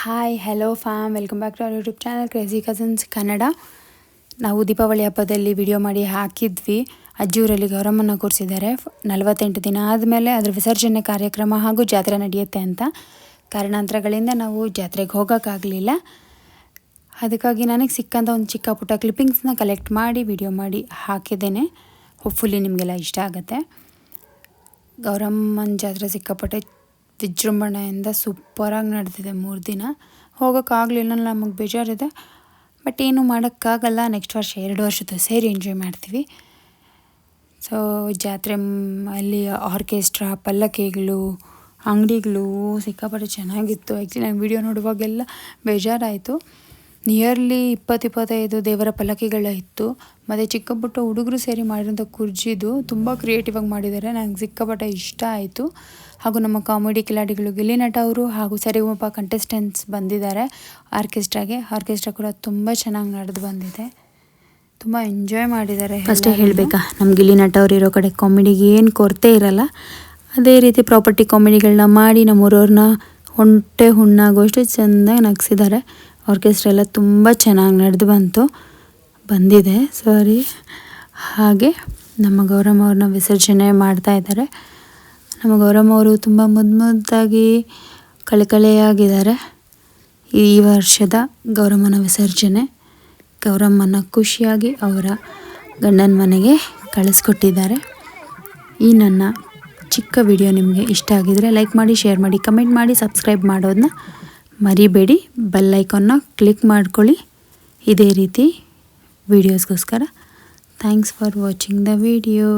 Hi hello fam, welcome back to our YouTube channel crazy cousins Kannada. ನಾವು ದೀಪಾವಳಿ ಹಬ್ಬದಲ್ಲಿ video ಮಾಡಿ ಹಾಕಿದ್ವಿ. ಅಜ್ಜೂರಲ್ಲಿ ಗೌರಮ್ಮನ ಕೂರಿಸಿದ್ದಾರೆ. 48 ದಿನ ಆದಮೇಲೆ ಅದರ ವಿಸರ್ಜನೆ ಕಾರ್ಯಕ್ರಮ ಹಾಗೂ ಜಾತ್ರೆ ನಡೆಯುತ್ತೆ ಅಂತ. ಕಾರಣಾಂತರಗಳಿಂದ ನಾವು ಜಾತ್ರೆಗೆ ಹೋಗೋಕ್ಕಾಗಲಿಲ್ಲ. ಅದಕ್ಕಾಗಿ ನನಗೆ ಸಿಕ್ಕಂಥ ಒಂದು ಚಿಕ್ಕ ಪುಟ್ಟ ಕ್ಲಿಪ್ಪಿಂಗ್ಸ್ನ ಕಲೆಕ್ಟ್ ಮಾಡಿ ವಿಡಿಯೋ ಮಾಡಿ ಹಾಕಿದ್ದೇನೆ. ಹೋಪ್ಫುಲಿ ನಿಮಗೆಲ್ಲ ಇಷ್ಟ ಆಗುತ್ತೆ. ಗೌರಮ್ಮನ ಜಾತ್ರೆ ಸಿಕ್ಕಾಪಟ್ಟೆ ವಿಜೃಂಭಣೆಯಿಂದ ಸೂಪರಾಗಿ ನಡೆದಿದೆ. 3 ದಿನ ಹೋಗೋಕ್ಕಾಗಲಿಲ್ಲ, ನಮಗೆ ಬೇಜಾರಿದೆ. ಬಟ್ ಏನೂ ಮಾಡೋಕ್ಕಾಗಲ್ಲ. ನೆಕ್ಸ್ಟ್ ವರ್ಷ 2 ವರ್ಷದ ಸೇರಿ ಎಂಜಾಯ್ ಮಾಡ್ತೀವಿ. ಸೊ ಜಾತ್ರೆ ಅಲ್ಲಿ ಆರ್ಕೆಸ್ಟ್ರಾ, ಪಲ್ಲಕ್ಕಿಗಳು, ಅಂಗಡಿಗಳು ಸಿಕ್ಕಾಪಟ್ಟೆ ಚೆನ್ನಾಗಿತ್ತು. ಆ್ಯಕ್ಚುಲಿ ನಾನು ವೀಡಿಯೋ ನೋಡುವಾಗೆಲ್ಲ ಬೇಜಾರಾಯಿತು. ನಿಯರ್ಲಿ 20-25 ದೇವರ ಪಲ್ಲಕ್ಕಿಗಳ ಇತ್ತು. ಮತ್ತು ಚಿಕ್ಕ ಪುಟ್ಟ ಹುಡುಗರು ಸೇರಿ ಮಾಡಿರೋಂಥ ಕುರ್ಜಿದು ತುಂಬ ಕ್ರಿಯೇಟಿವಾಗಿ ಮಾಡಿದ್ದಾರೆ. ನನಗೆ ಸಿಕ್ಕಾಪಟ್ಟೆ ಇಷ್ಟ ಆಯಿತು. ಹಾಗೂ ನಮ್ಮ ಕಾಮಿಡಿ ಕಿಲಾಡಿಗಳು ಗಿಲ್ಲಿ ನಟ ಅವರು ಹಾಗೂ ಸರಿಗಮಪ ಕಂಟೆಸ್ಟೆಂಟ್ಸ್ ಬಂದಿದ್ದಾರೆ ಆರ್ಕೆಸ್ಟ್ರಾಗೆ. ಆರ್ಕೆಸ್ಟ್ರಾ ಕೂಡ ತುಂಬ ಚೆನ್ನಾಗಿ ನಡೆದು ಬಂದಿದೆ. ತುಂಬ ಎಂಜಾಯ್ ಮಾಡಿದ್ದಾರೆ. ಫಸ್ಟೇ ಹೇಳಬೇಕಾ, ನಮ್ಮ ಗಿಲ್ಲಿ ನಟ ಅವ್ರು ಇರೋ ಕಡೆ ಕಾಮಿಡಿಗೆ ಏನು ಕೊರತೆ ಇರಲ್ಲ. ಅದೇ ರೀತಿ ಪ್ರಾಪರ್ಟಿ ಕಾಮಿಡಿಗಳನ್ನ ಮಾಡಿ ನಮ್ಮೂರವ್ರನ್ನ ಹೊಟ್ಟೆ ಹುಣ್ಣಾಗೋಷ್ಟು ಚೆಂದಾಗಿ ನಗಿಸಿದ್ದಾರೆ. ಆರ್ಕೆಸ್ಟ್ರಾ ಎಲ್ಲ ತುಂಬ ಚೆನ್ನಾಗಿ ನಡೆದು ಬಂದಿದೆ. ಹಾಗೆ ನಮ್ಮ ಗೌರಮ್ಮ ಅವ್ರನ್ನ ವಿಸರ್ಜನೆ ಮಾಡ್ತಾ ಇದ್ದಾರೆ. ನಮ್ಮ ಗೌರಮ್ಮ ಅವರು ತುಂಬ ಮುದ್ದಾಗಿ ಕಳೆಯಾಗಿದ್ದಾರೆ. ಈ ವರ್ಷದ ಗೌರಮ್ಮನ ವಿಸರ್ಜನೆ, ಗೌರಮ್ಮನ ಖುಷಿಯಾಗಿ ಅವರ ಗಂಡನ ಮನೆಗೆ ಕಳಿಸ್ಕೊಟ್ಟಿದ್ದಾರೆ. ಈ ನನ್ನ ಚಿಕ್ಕ ವಿಡಿಯೋ ನಿಮಗೆ ಇಷ್ಟ ಆಗಿದರೆ ಲೈಕ್ ಮಾಡಿ, ಶೇರ್ ಮಾಡಿ, ಕಮೆಂಟ್ ಮಾಡಿ, ಸಬ್ಸ್ಕ್ರೈಬ್ ಮಾಡೋದನ್ನ ಮರಿಬೇಡಿ. ಬೆಲ್ ಐಕಾನ್ನ ಕ್ಲಿಕ್ ಮಾಡ್ಕೊಳ್ಳಿ ಇದೇ ರೀತಿ ವೀಡಿಯೋಸ್ಗೋಸ್ಕರ. Thanks for watching the video.